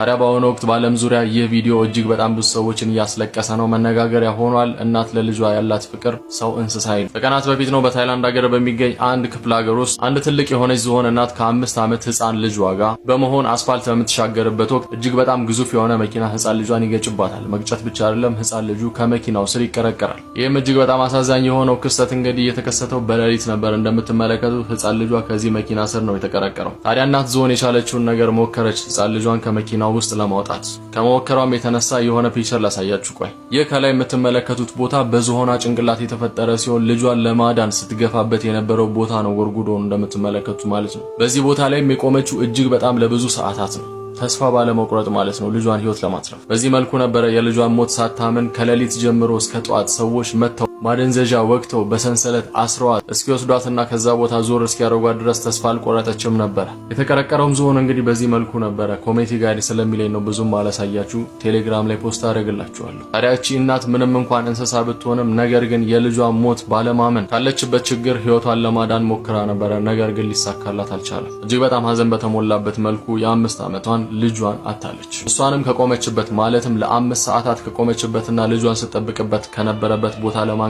ታዲያ በአሁኑ ወቅት በዓለም ዙሪያ ይህ ቪዲዮ እጅግ በጣም ብዙ ሰዎችን እያስለቀሰ ነው፣ መነጋገሪያ ሆኗል። እናት ለልጇ ያላት ፍቅር ሰው እንስሳ አይል። ከቀናት በፊት ነው በታይላንድ ሀገር በሚገኝ አንድ ክፍለ ሀገር ውስጥ አንድ ትልቅ የሆነች ዝሆን እናት ከ5 ዓመት ህፃን ልጇ ጋር በመሆን አስፋልት በምትሻገርበት ወቅት እጅግ በጣም ግዙፍ የሆነ መኪና ህፃን ልጇን ይገጭባታል። መግጨት ብቻ አይደለም፣ ህፃን ልጁ ከመኪናው ስር ይቀረቀራል። ይህም እጅግ በጣም አሳዛኝ የሆነው ክስተት እንግዲህ የተከሰተው በሌሊት ነበር። እንደምትመለከቱት ህፃን ልጇ ከዚህ መኪና ስር ነው የተቀረቀረው። ታዲያ እናት ዝሆን የቻለችውን ነገር ሞከረች፣ ህፃን ልጇን ከመኪናው ውስጥ ለማውጣት። ከመወከሯም የተነሳ የሆነ ፒክቸር ላሳያችሁ። ቆይ ይህ ከላይ የምትመለከቱት ቦታ በዝሆኗ ጭንቅላት የተፈጠረ ሲሆን ልጇን ለማዳን ስትገፋበት የነበረው ቦታ ነው፣ ወርጉዶን እንደምትመለከቱት ማለት ነው። በዚህ ቦታ ላይ የቆመችው እጅግ በጣም ለብዙ ሰዓታት ነው፣ ተስፋ ባለመቁረጥ ማለት ነው፣ ልጇን ህይወት ለማትረፍ። በዚህ መልኩ ነበረ የልጇን ሞት ሳታምን ከሌሊት ጀምሮ እስከ ጧት ሰዎች መተው ማደንዘዣ ወቅተው በሰንሰለት አስረዋት እስኪወስዷትና ከዛ ቦታ ዞር እስኪያደርጓት ድረስ ተስፋ አልቆረጠችም ነበር። የተቀረቀረውም ዝሆን እንግዲህ በዚህ መልኩ ነበረ። ኮሜቲ ጋይድ ስለሚለኝ ነው ብዙም አላሳያችሁ፣ ቴሌግራም ላይ ፖስት አደርግላችኋለሁ። ታዲያ እቺ እናት ምንም እንኳን እንስሳ ብትሆንም ነገር ግን የልጇን ሞት ባለማመን ካለችበት ችግር ህይወቷን ለማዳን ሞክራ ነበረ። ነገር ግን ሊሳካላት አልቻለም። እጅግ በጣም ሀዘን በተሞላበት መልኩ የ5 ዓመቷን ልጇን አታለች። እሷንም ከቆመችበት ማለትም ለ5 ሰዓታት ከቆመችበትና ልጇን ስትጠብቅበት ከነበረበት ቦታ ለማንቀሳቀስ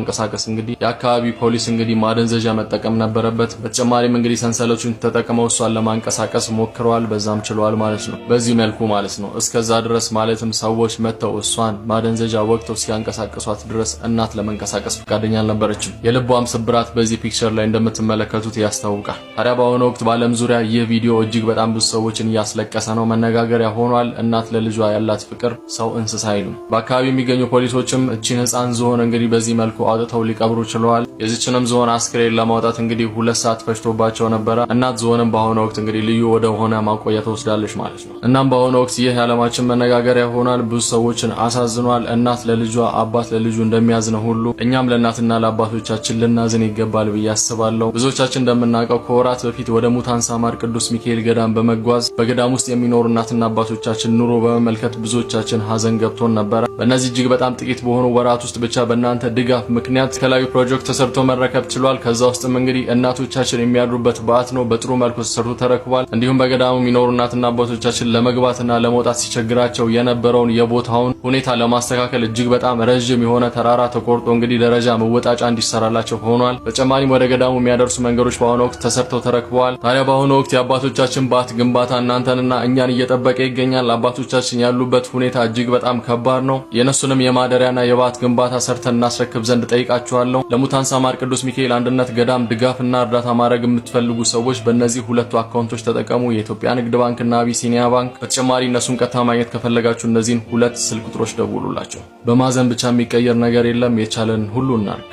እንግዲህ የአካባቢ ፖሊስ እንግዲህ ማደንዘዣ መጠቀም ነበረበት። በተጨማሪም እንግዲህ ሰንሰለቱን ተጠቅመው እሷን ለማንቀሳቀስ ሞክረዋል፣ በዛም ችለዋል ማለት ነው። በዚህ መልኩ ማለት ነው እስከዛ ድረስ ማለትም ሰዎች መተው እሷን ማደንዘዣ ወቅተው ሲያንቀሳቀሷት ድረስ እናት ለመንቀሳቀስ ፈቃደኛ አልነበረችም። የልቧም ስብራት በዚህ ፒክቸር ላይ እንደምትመለከቱት ያስታውቃል። ታዲያ በአሁኑ ወቅት በዓለም ዙሪያ ይህ ቪዲዮ እጅግ በጣም ብዙ ሰዎችን እያስለቀሰ ነው፣ መነጋገሪያ ሆኗል። እናት ለልጇ ያላት ፍቅር ሰው እንስሳ አይሉም። በአካባቢ የሚገኙ ፖሊሶችም እቺን ህፃን ዝሆን እንግዲህ በዚህ መልኩ አውጥተው ሊቀብሩ ችለዋል። የዚችንም ዝሆን አስክሬን ለማውጣት እንግዲህ 2 ሰዓት ፈጅቶባቸው ነበረ። እናት ዝሆንም በአሁኑ ወቅት እንግዲህ ልዩ ወደ ሆነ ማቆያ ተወስዳለች ማለት ነው። እናም በአሁኑ ወቅት ይህ የዓለማችን መነጋገሪያ ሆኗል፣ ብዙ ሰዎችን አሳዝኗል። እናት ለልጇ አባት ለልጁ እንደሚያዝነው ሁሉ እኛም ለእናትና ለአባቶቻችን ልናዝን ይገባል ብዬ አስባለሁ። ብዙዎቻችን እንደምናውቀው ከወራት በፊት ወደ ሙታን ሳማር ቅዱስ ሚካኤል ገዳም በመጓዝ በገዳም ውስጥ የሚኖሩ እናትና አባቶቻችን ኑሮ በመመልከት ብዙዎቻችን ሀዘን ገብቶን ነበረ። በእነዚህ እጅግ በጣም ጥቂት በሆኑ ወራት ውስጥ ብቻ በእናንተ ድጋፍ ምክንያት የተለያዩ ፕሮጀክት ተሰርቶ መረከብ ችሏል። ከዛ ውስጥም እንግዲህ እናቶቻችን የሚያድሩበት በዓት ነው፣ በጥሩ መልኩ ተሰርቶ ተረክቧል። እንዲሁም በገዳሙ የሚኖሩ እናትና አባቶቻችን ለመግባትና ለመውጣት ሲቸግራቸው የነበረውን የቦታውን ሁኔታ ለማስተካከል እጅግ በጣም ረጅም የሆነ ተራራ ተቆርጦ እንግዲህ ደረጃ መወጣጫ እንዲሰራላቸው ሆኗል። በተጨማሪም ወደ ገዳሙ የሚያደርሱ መንገዶች በአሁኑ ወቅት ተሰርተው ተረክበዋል። ታዲያ በአሁኑ ወቅት የአባቶቻችን በዓት ግንባታ እናንተንና እኛን እየጠበቀ ይገኛል። አባቶቻችን ያሉበት ሁኔታ እጅግ በጣም ከባድ ነው። የነሱንም የማደሪያና የበዓት ግንባታ ሰርተን እናስረክብ ዘንድ ጠይቃችኋለሁ። ለሙታን ሳማር ቅዱስ ሚካኤል አንድነት ገዳም ድጋፍና እርዳታ ማድረግ የምትፈልጉ ሰዎች በእነዚህ 2 አካውንቶች ተጠቀሙ፣ የኢትዮጵያ ንግድ ባንክና አቢሲኒያ ባንክ። በተጨማሪ እነሱን ቀጥታ ማግኘት ከፈለጋችሁ እነዚህን 2 ስልክ ቁጥሮች ደውሉላቸው። በማዘን ብቻ የሚቀየር ነገር የለም፣ የቻለን ሁሉ እናርግ።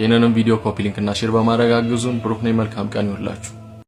ይህንንም ቪዲዮ ኮፒ ሊንክ እና ሼር በማድረግ አግዙን። ብሩክ ነኝ። መልካም ቀን ይሁንላችሁ።